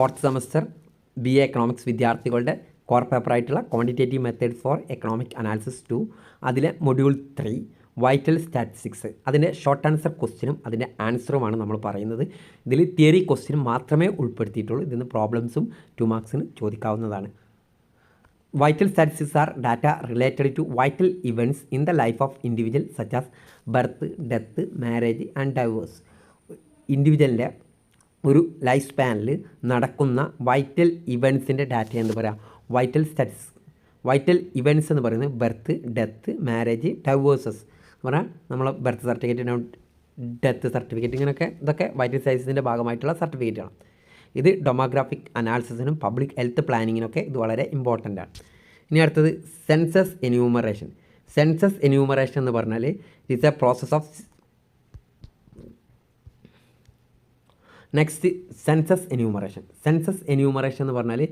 Fourth semester B A economics വിദ്യാർത്ഥികളുടെ core പേപ്പറായിട്ടുള്ള quantitative method for economic analysis 2 അതിലെ module 3 vital statistics അതിൻ്റെ short answer ക്വസ്റ്റ്യനും അതിൻ്റെ ആൻസറുമാണ് നമ്മൾ പറയുന്നത്. ഇതിൽ തിയറി ക്വസ്റ്റ്യൻ മാത്രമേ ഉൾപ്പെടുത്തിയിട്ടുള്ളൂ. ഇതിന് പ്രോബ്ലംസും 2 മാർക്സിന് ചോദിക്കാവുന്നതാണ്. Vital statistics are data related to vital events in the life of individual such as birth, death, marriage and divorce. ഇൻഡിവിജ്വലിൻ്റെ ഒരു ലൈഫ് സ്പാനിൽ നടക്കുന്ന വൈറ്റൽ ഇവൻസിൻ്റെ ഡാറ്റ എന്ന് പറയാം വൈറ്റൽ സ്റ്റാറ്റിസ്റ്റിക്സ്. വൈറ്റൽ ഇവൻറ്റ്സ് എന്ന് പറയുന്നത് ബർത്ത്, ഡെത്ത്, മാരേജ്, ഡൈവേഴ്സസ് എന്ന് പറഞ്ഞാൽ നമ്മൾ ബർത്ത് സർട്ടിഫിക്കറ്റ്, ഡെത്ത് സർട്ടിഫിക്കറ്റ്, ഇതൊക്കെ വൈറ്റൽ സ്റ്റാറ്റിസ്റ്റിക്സിൻ്റെ ഭാഗമായിട്ടുള്ള സർട്ടിഫിക്കറ്റാണ്. ഇത് ഡെമോഗ്രാഫിക് അനാലിസിസിനും പബ്ലിക് ഹെൽത്ത് പ്ലാനിങ്ങിനൊക്കെ ഇത് വളരെ ഇമ്പോർട്ടൻ്റ് ആണ്. ഇനി അടുത്തത് സെൻസസ് എന്യൂമറേഷൻ. സെൻസസ് എന്യൂമറേഷൻ എന്ന് പറഞ്ഞാൽ it's A process of next census enumeration. Census enumeration എന്ന് പറഞ്ഞാൽ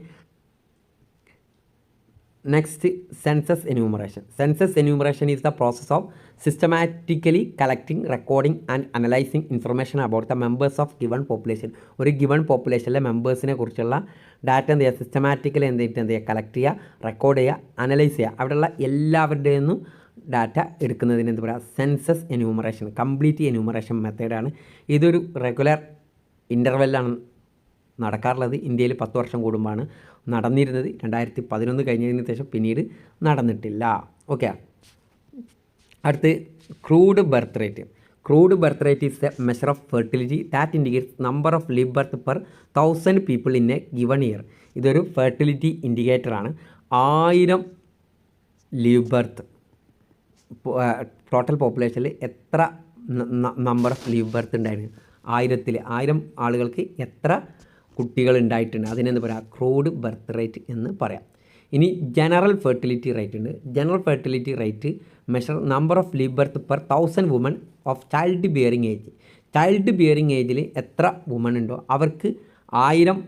next census enumeration. Census enumeration is the process of systematically collecting, recording and analysing information about the members of given population. ഒരു given പോപ്പുലേഷനിലെ മെമ്പേഴ്സിനെ കുറിച്ചുള്ള data എന്ത് ചെയ്യുക, systematically എന്ത് ചെയ്യുക, collect ചെയ്യുക, record ചെയ്യുക, അനലൈസ് ചെയ്യുക. അവിടെയുള്ള എല്ലാവരുടെയും നിന്നും ഡാറ്റ എടുക്കുന്നതിന് എന്ത് പറയുക, സെൻസസ് എന്യൂമറേഷൻ. കംപ്ലീറ്റ് എന്യൂമറേഷൻ മെത്തേഡാണ്. ഇതൊരു റെഗുലർ ഇൻ്റർവെല്ലാണ് നടക്കാറുള്ളത്. ഇന്ത്യയിൽ 10 വർഷം കൂടുമ്പോഴാണ് നടന്നിരുന്നത്. 2011 കഴിഞ്ഞതിന് ശേഷം പിന്നീട് നടന്നിട്ടില്ല. ഓക്കെ, അടുത്ത് crude birth rate. Crude birth rate is A measure of fertility that indicates number of live birth per 1000 people in a given year. ഇതൊരു ഫെർട്ടിലിറ്റി ഇൻഡിക്കേറ്ററാണ്. 1000 ലീവ് ബർത്ത് ടോട്ടൽ പോപ്പുലേഷനിൽ എത്ര നമ്പർ ഓഫ് ലീവ് ബർത്ത് ഉണ്ടായിരുന്നു, 1000 ആളുകൾക്ക് എത്ര കുട്ടികൾ ഉണ്ടായിട്ടുണ്ട്, അതിനെന്ന് പറയാം crude birth rate എന്ന് പറയാം. ഇനി ജനറൽ ഫെർട്ടിലിറ്റി റേറ്റ് ഉണ്ട്. General fertility rate measure number of live birth per 1000 woman of child bearing age. Child bearing ഏജിൽ എത്ര വുമൺ ഉണ്ടോ അവർക്ക് 1000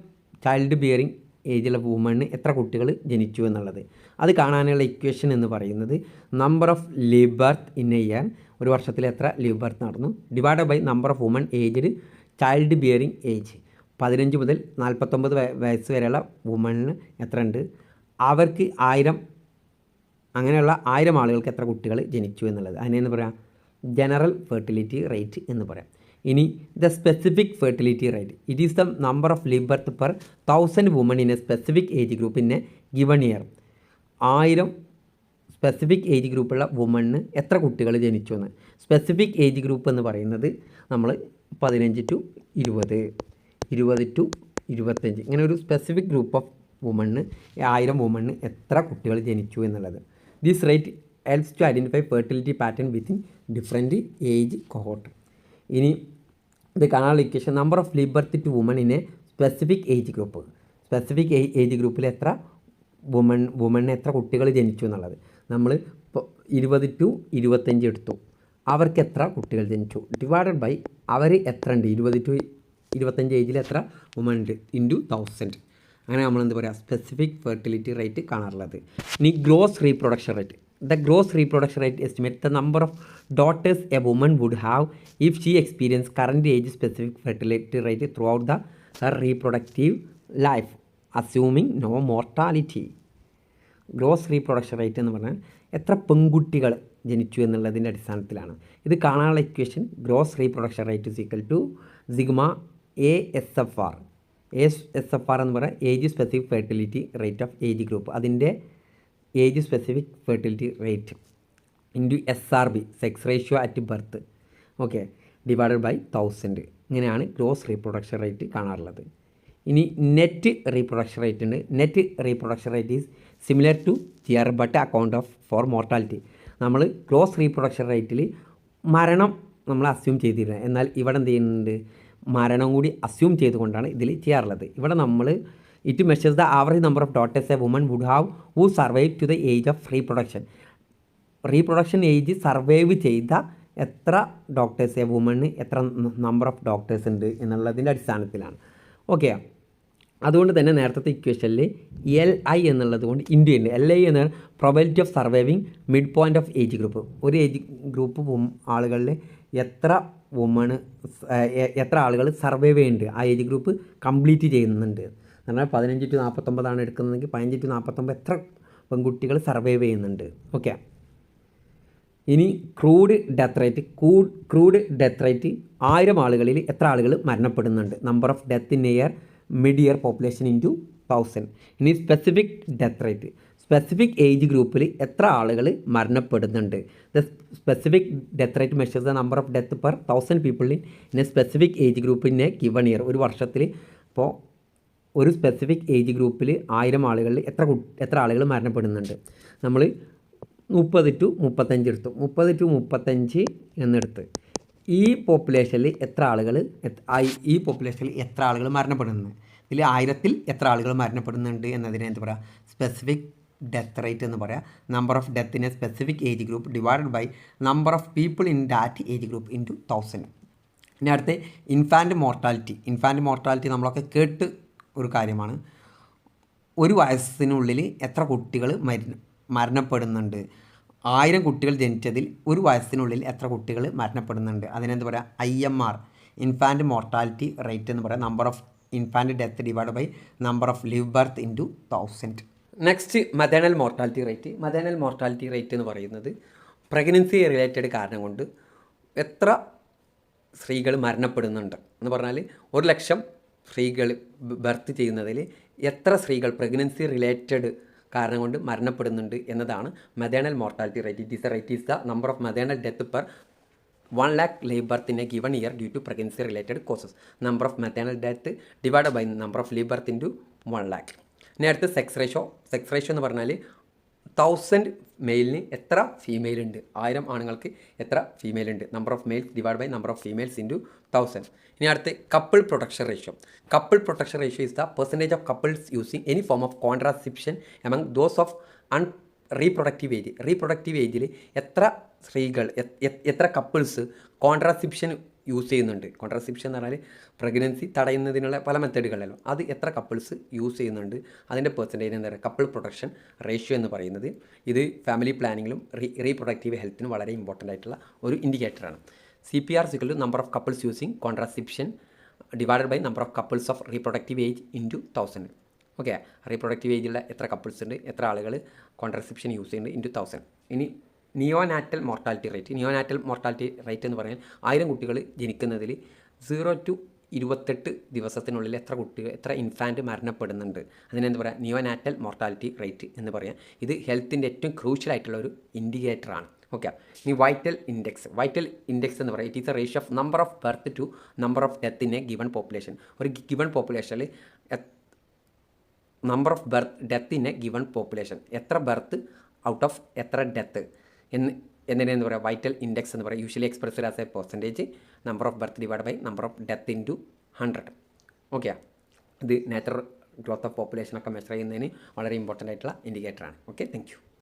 ചൈൽഡ് ബിയറിംഗ് ഏജിലെ വുമണ് എത്ര കുട്ടികൾ ജനിച്ചു എന്നുള്ളത്. അത് കാണാനുള്ള ഇക്വേഷൻ എന്ന് പറയുന്നത് number of live birth in a year, ഒരു വർഷത്തിൽ എത്ര ലീവ് ബർത്ത് നടന്നു, divide by number of woman aged child bearing age. 15 മുതൽ 49 വയസ്സ് വരെയുള്ള വുമണിന് എത്ര ഉണ്ട്, അവർക്ക് 1000, അങ്ങനെയുള്ള 1000 ആളുകൾക്ക് എത്ര കുട്ടികൾ ജനിച്ചു എന്നുള്ളത്. അതിനെന്ന് പറയാം ജനറൽ ഫെർട്ടിലിറ്റി റേറ്റ് എന്ന് പറയാം. ഇനി the specific fertility rate, it is the number of live birth per 1000 woman in a specific age group in a given year. 1000 specific age ഗ്രൂപ്പുള്ള വുമണിന് എത്ര കുട്ടികൾ ജനിച്ചു എന്ന്. സ്പെസിഫിക് ഏജ് ഗ്രൂപ്പ് എന്ന് പറയുന്നത് നമ്മൾ 15 to 20, 20 to 25, ഇങ്ങനെ ഒരു സ്പെസിഫിക് ഗ്രൂപ്പ് ഓഫ് വുമണിന് 1000 വുമണിന് എത്ര കുട്ടികൾ ജനിച്ചു എന്നുള്ളത്. This rate helps to identify fertility pattern within different age cohort. ഇനി ഇത് കാണാനുള്ള equation number of live birth to woman in a specific age group. Specific age ഗ്രൂപ്പിൽ എത്ര വുമണിന് എത്ര കുട്ടികൾ ജനിച്ചു എന്നുള്ളത്. നമ്മൾ ഇപ്പോൾ 20 to 25 എടുത്തു, അവർക്ക് എത്ര കുട്ടികൾ ജനിച്ചു ഡിവൈഡഡ് ബൈ അവർ എത്ര ഉണ്ട്, 20 to 25 ഏജിൽ എത്ര വുമൺ ഉണ്ട് ഇൻറ്റു 1000. അങ്ങനെ നമ്മൾ എന്ത് പറയുക സ്പെസിഫിക് ഫെർട്ടിലിറ്റി റേറ്റ് കാണാറുള്ളത്. ഇനി gross reproduction rate. The gross reproduction rate estimate the number of daughters a woman would have if she experience current age specific fertility rate throughout the her reproductive life assuming no mortality. Gross reproduction rate എന്ന് പറഞ്ഞാൽ എത്ര പെൺകുട്ടികൾ ജനിച്ചു എന്നുള്ളതിൻ്റെ അടിസ്ഥാനത്തിലാണ്. ഇത് കാണാനുള്ള equation gross reproduction rate is equal to sigma ASFR. ASFR എന്ന് പറഞ്ഞാൽ age specific fertility rate of age group, അതിൻ്റെ age specific fertility rate into SRB sex ratio at birth, okay, divided by 1000. ഇങ്ങനെയാണ് ഗ്രോസ് റീപ്രൊഡക്ഷൻ റേറ്റ് കാണാറുള്ളത്. ഇനി net reproduction rate ഉണ്ട്. Net reproduction rate is similar to tier but account of for mortality. നമ്മൾ gross reproduction റേറ്റിൽ മരണം നമ്മൾ assume ചെയ്തിരുന്നത്, എന്നാൽ ഇവിടെ എന്ത് ചെയ്യുന്നുണ്ട്, മരണം കൂടി അസ്യൂം ചെയ്തുകൊണ്ടാണ് ഇതിൽ ചെയ്യാറുള്ളത്. ഇവിടെ നമ്മൾ it measures the average number of daughters a woman would have who survive to the age of reproduction age survive ചെയ്ത എത്ര ഡോക്ടേഴ്സ് എ വുമണ് എത്ര നമ്പർ ഓഫ് ഡോക്ടേഴ്സ് ഉണ്ട് എന്നുള്ളതിൻ്റെ അടിസ്ഥാനത്തിലാണ്. ഓക്കെ, അതുകൊണ്ട് തന്നെ നേരത്തെ ഇക്വേഷനിൽ LI എന്നുള്ളത് കൊണ്ട് ഇൻറ്റു ഉണ്ട്. LI എന്ന probability of surviving mid point of age group. ഒരു ഏജ് ഗ്രൂപ്പ് ആളുകളിൽ എത്ര വുമണ് എത്ര ആളുകൾ സർവൈവ് ചെയ്യുന്നുണ്ട്, ആ ഏജ് ഗ്രൂപ്പ് കംപ്ലീറ്റ് ചെയ്യുന്നുണ്ട്. എന്നാൽ 15 to 49 എടുക്കുന്നതെങ്കിൽ 15 to 49 എത്ര പെൺകുട്ടികൾ സർവൈവ് ചെയ്യുന്നുണ്ട്. ഓക്കെ, ഇനി crude death rate. Crude death rate 1000 ആളുകളിൽ എത്ര ആളുകൾ മരണപ്പെടുന്നുണ്ട്. Number of death in year mid year population into 1000. ഇനി specific death rate, specific age ഗ്രൂപ്പിൽ എത്ര ആളുകൾ മരണപ്പെടുന്നുണ്ട്. The specific death rate measures the number of death per 1000 people in a specific age group in a given year. ഒരു വർഷത്തിൽ ഇപ്പോൾ ഒരു specific age ഗ്രൂപ്പിൽ 1000 ആളുകളിൽ എത്ര ആളുകൾ മരണപ്പെടുന്നുണ്ട്. നമ്മൾ 30 to 35 എടുത്തു. 30 to 35 എന്നെടുത്ത് ഈ പോപ്പുലേഷനിൽ എത്ര ആളുകൾ മരണപ്പെടുന്നു, ഇതിൽ 1000-ൽ എത്ര ആളുകൾ മരണപ്പെടുന്നുണ്ട് എന്നതിനെ എന്ത് പറയുക, സ്പെസിഫിക് ഡെത്ത് റേറ്റ് എന്ന് പറയാം. Number of death in a specific age group divided by number of people in that age group into 1000. ഇനി അടുത്ത് ഇൻഫാൻറ്റ് മോർട്ടാലിറ്റി നമ്മളൊക്കെ കേട്ട് ഒരു കാര്യമാണ്. ഒരു വയസ്സിനുള്ളിൽ എത്ര കുട്ടികൾ മരണപ്പെടുന്നുണ്ട്. 1000 കുട്ടികൾ ജനിച്ചതിൽ ഒരു വയസ്സിനുള്ളിൽ എത്ര കുട്ടികൾ മരണപ്പെടുന്നുണ്ട്. അതിനെന്ത് പറയുക, IMR, ഇൻഫാൻറ്റ് മോർട്ടാലിറ്റി റേറ്റ് എന്ന് പറയാം. Number of infant death divide by number of live birth into 1000. Next maternal mortality rate. Maternal mortality rate എന്ന് പറയുന്നത് പ്രഗ്നൻസി റിലേറ്റഡ് കാരണം കൊണ്ട് എത്ര സ്ത്രീകൾ മരണപ്പെടുന്നുണ്ട് എന്ന് പറഞ്ഞാൽ 100,000 സ്ത്രീകൾ ബർത്ത് ചെയ്യുന്നതിൽ എത്ര സ്ത്രീകൾ പ്രഗ്നൻസി റിലേറ്റഡ് കാരണം കൊണ്ട് മരണപ്പെടുന്നുണ്ട് എന്നതാണ് maternal mortality rate. Rate is the number of maternal death per 1 lakh live birth in a given year due to pregnancy related causes. Number of maternal death divided by number of live birth into 1 lakh. ഇനി അടുത്ത് sex ratio എന്ന് പറഞ്ഞാൽ 1000 മെയിലിന് എത്ര female ഉണ്ട്, 1000 ആണുങ്ങൾക്ക് എത്ര female ഉണ്ട്. Number of males divide by number of females into 1000. ഇനി അടുത്ത് couple protection ratio is the percentage of couples using any form of contraception among those of reproductive ഏജിൽ എത്ര സ്ത്രീകൾ എത്ര കപ്പിൾസ് കോൺട്രാസെപ്ഷൻ യൂസ് ചെയ്യുന്നുണ്ട്. കോൺട്രാസെപ്ഷൻ എന്ന് പറഞ്ഞാൽ പ്രഗ്നൻസി തടയുന്നതിനുള്ള പല മെത്തേഡുകളല്ലോ, അത് എത്ര കപ്പിൾസ് യൂസ് ചെയ്യുന്നുണ്ട് അതിൻ്റെ പെർസെൻറ്റേജ് എന്താ പറയുക, കപ്പിൾ പ്രൊട്ടക്ഷൻ റേഷ്യോ എന്ന് പറയുന്നത്. ഇത് ഫാമിലി പ്ലാനിങ്ങിലും റീപ്രൊഡക്റ്റീവ് ഹെൽത്തിനും വളരെ ഇമ്പോർട്ടൻ്റ് ആയിട്ടുള്ള ഒരു ഇൻഡിക്കേറ്ററാണ്. CPR = number of couples using contraception divided by number of couples of reproductive age into 1000. Okay, reproductive ഏജിലുള്ള എത്ര കപ്പിൾസ് ഉണ്ട്, എത്ര ആളുകൾ കോൺട്രാസെപ്ഷൻ യൂസ് ചെയ്യുന്നുണ്ട് ഇൻറ്റു 1000. ഇനി നിയോനാറ്റൽ മോർട്ടാലിറ്റി റേറ്റ് എന്ന് പറഞ്ഞാൽ 1000 കുട്ടികൾ ജനിക്കുന്നതിൽ 0 to 28 ദിവസത്തിനുള്ളിൽ എത്ര ഇൻഫാൻറ്റ് മരണപ്പെടുന്നുണ്ട്. അതിനെന്ത് പറയാം, നിയോനാറ്റൽ മോർട്ടാലിറ്റി റേറ്റ് എന്ന് പറയാം. ഇത് ഹെൽത്തിൻ്റെ ഏറ്റവും ക്രൂഷ്യൽ ആയിട്ടുള്ള ഒരു ഇൻഡിക്കേറ്ററാണ്. ഓക്കെ, ഇനി വൈറ്റൽ ഇൻഡെക്സ് എന്ന് പറയുന്നത് it is a ratio of number of birth to number of death in a given population. ഒരു ഗിവൺ പോപ്പുലേഷനിൽ number of death in a given population, എത്ര ബർത്ത് ഔട്ട് ഓഫ് എത്ര ഡെത്ത് എന്നതിനെന്ന് പറയാം vital index എന്ന് പറയാം. Usually expressed as a percentage number of birth divide by number of death into 100. Okay, ഇത് natural growth of പോപ്പുലേഷനൊക്കെ measure ചെയ്യുന്നതിന് വളരെ important ആയിട്ടുള്ള ഇൻഡിക്കേറ്ററാണ്. Okay, thank you.